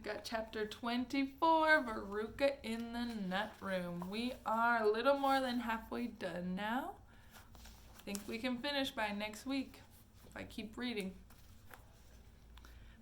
We've got chapter 24, Veruca in the Nut Room. We are a little more than halfway done now. I think we can finish by next week if I keep reading.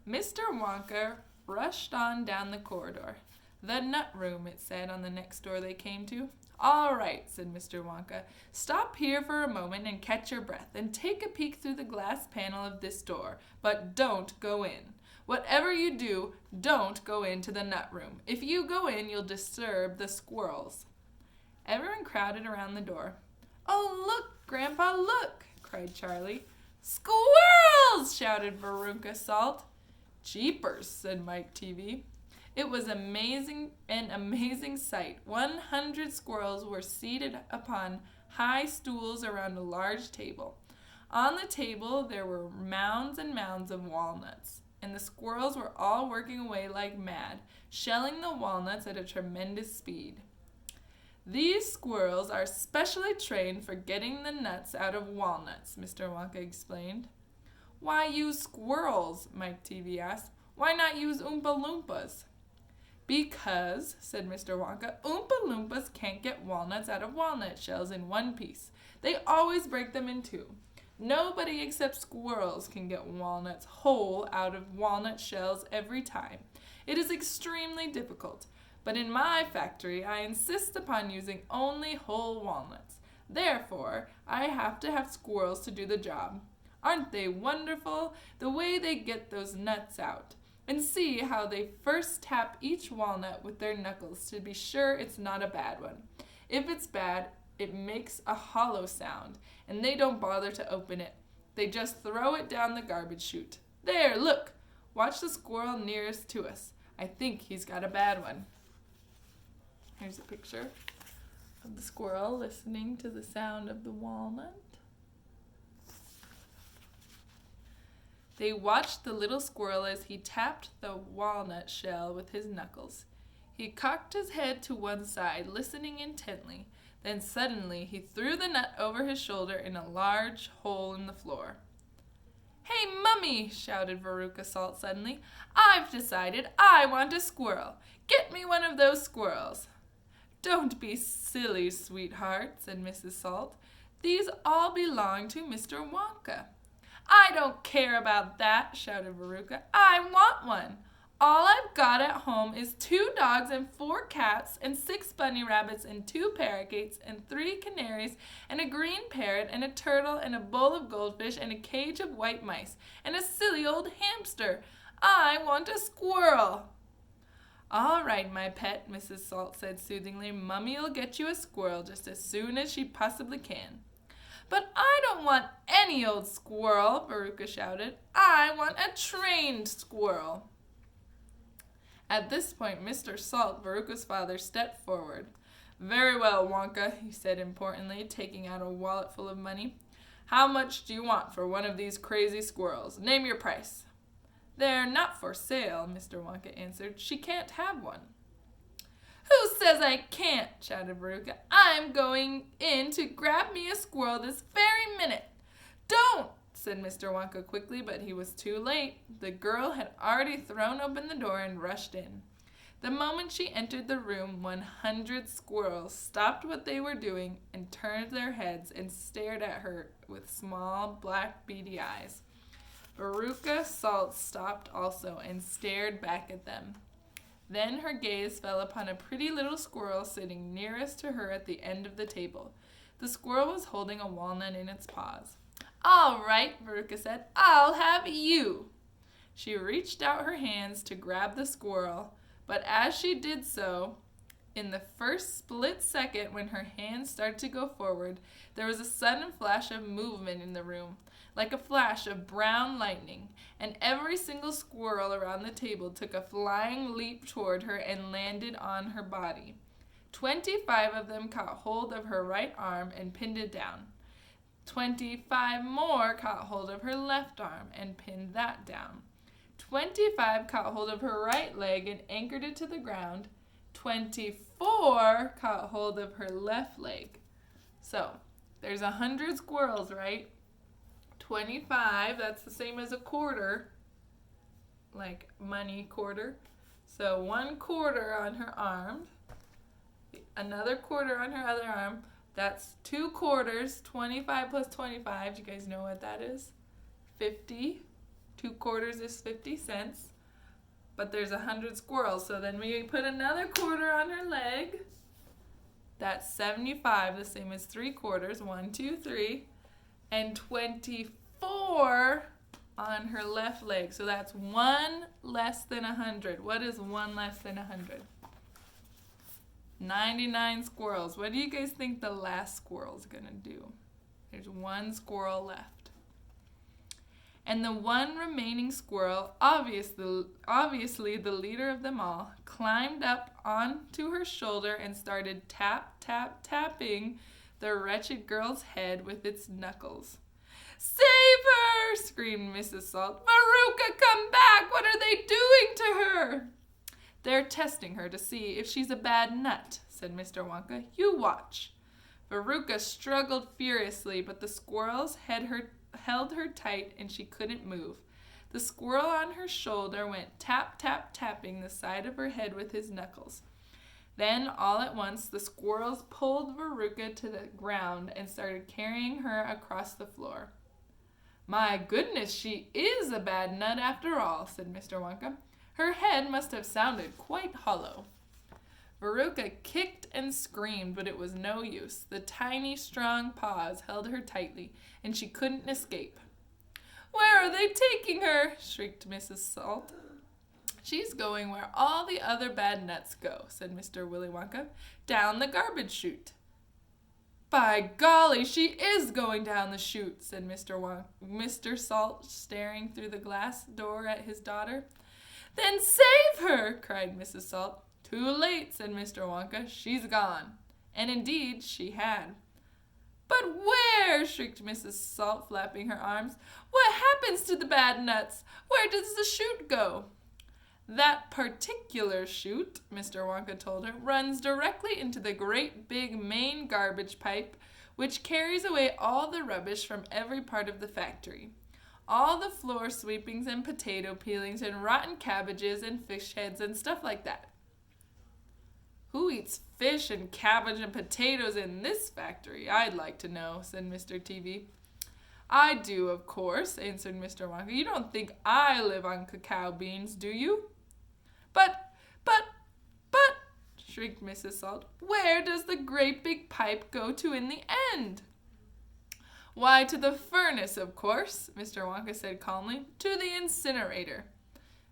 Mr. Wonka rushed on down the corridor. The nut room, it said on the next door they came to. All right, said Mr. Wonka. Stop here for a moment and catch your breath and take a peek through the glass panel of this door, but don't go in. Whatever you do, don't go into the nut room. If you go in, you'll disturb the squirrels. Everyone crowded around the door. Oh, look, Grandpa, look, cried Charlie. Squirrels, shouted Veruca Salt. Jeepers, said Mike TV. It was an amazing sight. 100 squirrels were seated upon high stools around a large table. On the table there were mounds and mounds of walnuts, and the squirrels were all working away like mad, shelling the walnuts at a tremendous speed. These squirrels are specially trained for getting the nuts out of walnuts, Mr. Wonka explained. Why use squirrels? Mike TV asked. Why not use Oompa Loompas? Because, said Mr. Wonka, Oompa Loompas can't get walnuts out of walnut shells in one piece. They always break them in two. Nobody except squirrels can get walnuts whole out of walnut shells every time. It is extremely difficult. But in my factory, I insist upon using only whole walnuts. Therefore, I have to have squirrels to do the job. Aren't they wonderful? The way they get those nuts out. And see how they first tap each walnut with their knuckles to be sure it's not a bad one. If it's bad, it makes a hollow sound, and they don't bother to open it. They just throw it down the garbage chute. There, look! Watch the squirrel nearest to us. I think he's got a bad one. Here's a picture of the squirrel listening to the sound of the walnut. They watched the little squirrel as he tapped the walnut shell with his knuckles. He cocked his head to one side, listening intently. Then suddenly he threw the nut over his shoulder in a large hole in the floor. Hey, Mummy, shouted Veruca Salt suddenly. I've decided I want a squirrel. Get me one of those squirrels. Don't be silly, sweetheart, said Mrs. Salt. These all belong to Mr. Wonka. I don't care about that, shouted Veruca. I want one. All I've got at home is 2 dogs and 4 cats and 6 bunny rabbits and 2 parakeets and 3 canaries and a green parrot and a turtle and a bowl of goldfish and a cage of white mice and a silly old hamster. I want a squirrel. All right, my pet, Mrs. Salt said soothingly. Mummy'll get you a squirrel just as soon as she possibly can. But I don't want any old squirrel, Veruca shouted. I want a trained squirrel. At this point, Mr. Salt, Veruca's father, stepped forward. Very well, Wonka, he said importantly, taking out a wallet full of money. How much do you want for one of these crazy squirrels? Name your price. They're not for sale, Mr. Wonka answered. She can't have one. Who says I can't? Shouted Veruca. I'm going in to grab me a squirrel this very minute. Don't, said Mr. Wonka quickly, but he was too late. The girl had already thrown open the door and rushed in. The moment she entered the room, 100 squirrels stopped what they were doing and turned their heads and stared at her with small, black, beady eyes. Veruca Salt stopped also and stared back at them. Then her gaze fell upon a pretty little squirrel sitting nearest to her at the end of the table. The squirrel was holding a walnut in its paws. All right, Veruca said, I'll have you. She reached out her hands to grab the squirrel, but as she did so, in the first split second when her hands started to go forward, there was a sudden flash of movement in the room, like a flash of brown lightning, and every single squirrel around the table took a flying leap toward her and landed on her body. 25 of them caught hold of her right arm and pinned it down. 25 more caught hold of her left arm and pinned that down. 25 caught hold of her right leg and anchored it to the ground. 24 caught hold of her left leg. So, there's 100 squirrels, right? 25, that's the same as a quarter, like money quarter. So 1/4 on her arm, another quarter on her other arm. That's 2 quarters, 25 plus 25. Do you guys know what that is? 50. 2 quarters is 50 cents. But there's 100 squirrels. So then we put another quarter on her leg. That's 75, the same as 3 quarters. 1, 2, 3. And 24 on her left leg. So that's 1 less than 100. What is 1 less than 100? 99 squirrels. What do you guys think the last squirrel's gonna do? There's 1 squirrel left. And the one remaining squirrel, obviously the leader of them all, climbed up onto her shoulder and started tapping the wretched girl's head with its knuckles. "Save her!" screamed Mrs. Salt. "Veruca, come back! What are they doing to her?" "They're testing her to see if she's a bad nut," said Mr. Wonka. "You watch." Veruca struggled furiously, but the squirrels held her tight and she couldn't move. The squirrel on her shoulder went tapping the side of her head with his knuckles. Then, all at once, the squirrels pulled Veruca to the ground and started carrying her across the floor. "My goodness, she is a bad nut after all," said Mr. Wonka. "Her head must have sounded quite hollow." Veruca kicked and screamed, but it was no use. The tiny, strong paws held her tightly, and she couldn't escape. "Where are they taking her?" shrieked Mrs. Salt. "She's going where all the other bad nuts go," said Mr. Willy Wonka. "Down the garbage chute." "By golly, she is going down the chute," said Mr. Salt, staring through the glass door at his daughter. "Then save her!" cried Mrs. Salt. "Too late," said Mr. Wonka. "She's gone." And indeed she had. "But where?" shrieked Mrs. Salt, flapping her arms. "What happens to the bad nuts? Where does the chute go?" "That particular chute," Mr. Wonka told her, "runs directly into the great big main garbage pipe, which carries away all the rubbish from every part of the factory. All the floor sweepings and potato peelings and rotten cabbages and fish heads and stuff like that." "Who eats fish and cabbage and potatoes in this factory, I'd like to know," said Mr. TV. "I do, of course," answered Mr. Wonka. "You don't think I live on cacao beans, do you?" But, shrieked Mrs. Salt, "where does the great big pipe go to in the end?" "Why, to the furnace, of course," Mr. Wonka said calmly. "To the incinerator."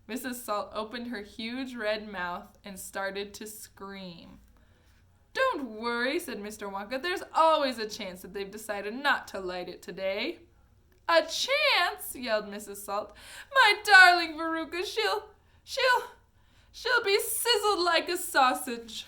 Mrs. Salt opened her huge red mouth and started to scream. "Don't worry," said Mr. Wonka. "There's always a chance that they've decided not to light it today." "A chance!" yelled Mrs. Salt. "My darling Veruca, she'll be sizzled like a sausage."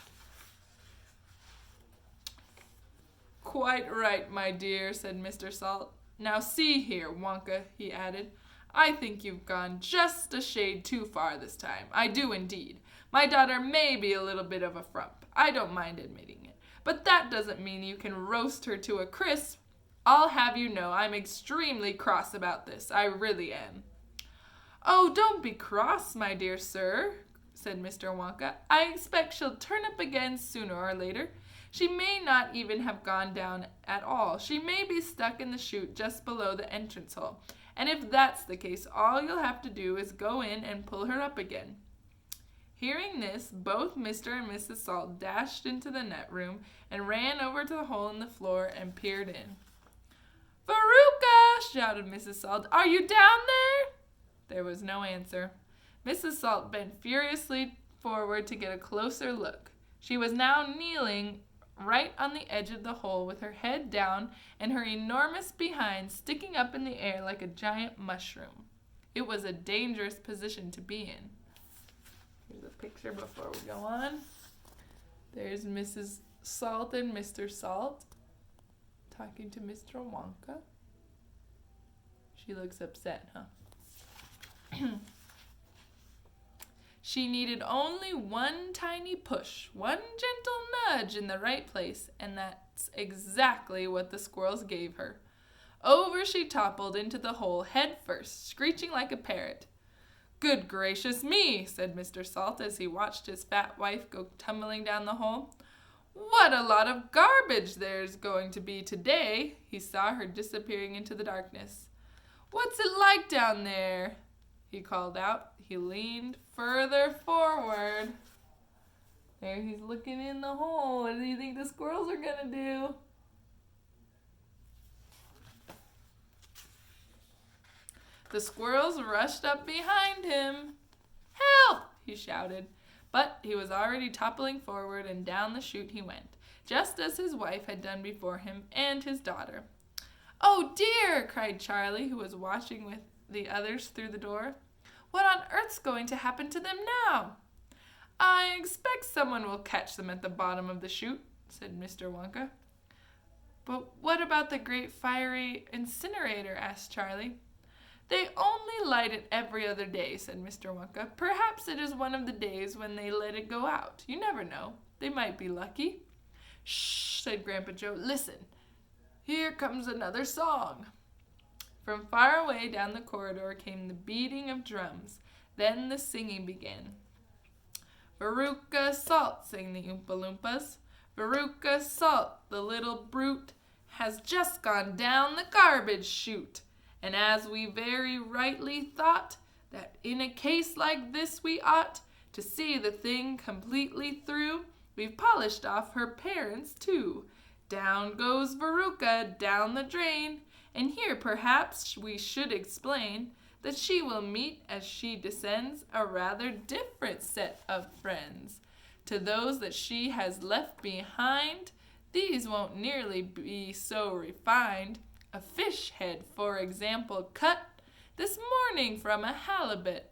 "Quite right, my dear," said Mr. Salt. "Now see here, Wonka," he added. "I think you've gone just a shade too far this time. I do indeed. My daughter may be a little bit of a frump. I don't mind admitting it. But that doesn't mean you can roast her to a crisp. I'll have you know I'm extremely cross about this. I really am." "Oh, don't be cross, my dear sir," said Mr. Wonka. "I expect she'll turn up again sooner or later. She may not even have gone down at all. She may be stuck in the chute just below the entrance hole. And if that's the case, all you'll have to do is go in and pull her up again." Hearing this, both Mr. and Mrs. Salt dashed into the net room and ran over to the hole in the floor and peered in. "Veruca!" shouted Mrs. Salt. "Are you down there?" There was no answer. Mrs. Salt bent furiously forward to get a closer look. She was now kneeling right on the edge of the hole with her head down and her enormous behind sticking up in the air like a giant mushroom. It was a dangerous position to be in. Here's a picture before we go on. There's Mrs. Salt and Mr. Salt talking to Mr. Wonka. She looks upset, huh? She needed only one tiny push, one gentle nudge in the right place, and that's exactly what the squirrels gave her. Over she toppled into the hole head first, screeching like a parrot. "Good Good gracious me, said Mr. Salt as he watched his fat wife go tumbling down the hole. What a lot of garbage there's going to be today. He saw her disappearing into the darkness. What's it like down there? He called out. He leaned further forward. There he's looking in the hole. What do you think the squirrels are going to do? The squirrels rushed up behind him. Help! He shouted. But he was already toppling forward, and down the chute he went, just as his wife had done before him and his daughter. Oh dear, cried Charlie, who was watching with the others through the door. What on earth's going to happen to them now? I expect someone will catch them at the bottom of the chute, said Mr. Wonka. But what about the great fiery incinerator? Asked Charlie. They only light it every other day, said Mr. Wonka. Perhaps it is one of the days when they let it go out. You never know. They might be lucky. Shh, said Grandpa Joe. Listen. Here comes another song. From far away down the corridor came the beating of drums. Then the singing began. Veruca Salt, sang the Oompa Loompas. Veruca Salt, the little brute, has just gone down the garbage chute. And as we very rightly thought that in a case like this we ought to see the thing completely through, we've polished off her parents too. Down goes Veruca down the drain, and here perhaps we should explain that she will meet as she descends a rather different set of friends. To those that she has left behind, these won't nearly be so refined. A fish head, for example, cut this morning from a halibut.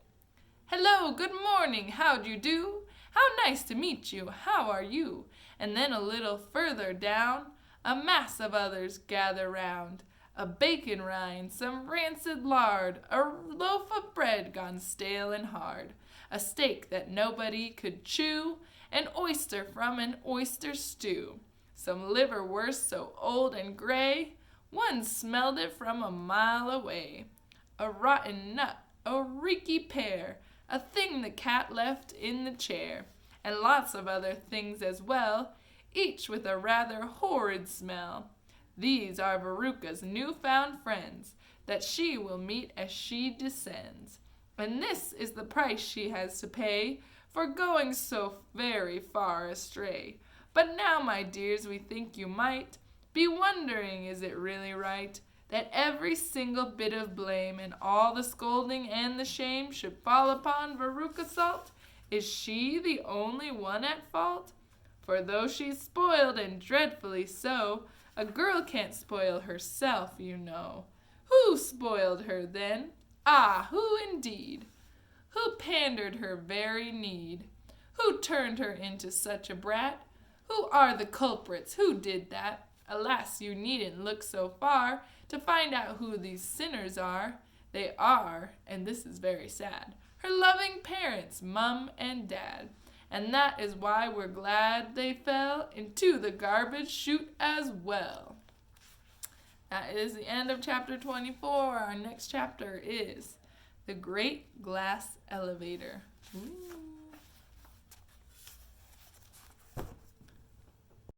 Hello, good morning, how'd you do? How nice to meet you, how are you? And then a little further down, a mass of others gather round. A bacon rind, some rancid lard, a loaf of bread gone stale and hard, a steak that nobody could chew, an oyster from an oyster stew, some liverwurst so old and gray, one smelled it from a mile away. A rotten nut, a reeky pear, a thing the cat left in the chair, and lots of other things as well, each with a rather horrid smell. These are Veruca's new-found friends, that she will meet as she descends. And this is the price she has to pay for going so very far astray. But now, my dears, we think you might be wondering, is it really right that every single bit of blame and all the scolding and the shame should fall upon Veruca Salt? Is she the only one at fault? For though she's spoiled, and dreadfully so, a girl can't spoil herself, you know. Who spoiled her then? Ah, who indeed? Who pandered her very need? Who turned her into such a brat? Who are the culprits? Who did that? Alas, you needn't look so far to find out who these sinners are. They are, and this is very sad, her loving parents, Mum and Dad. And that is why we're glad they fell into the garbage chute as well. That is the end of chapter 24. Our next chapter is The Great Glass Elevator. Ooh.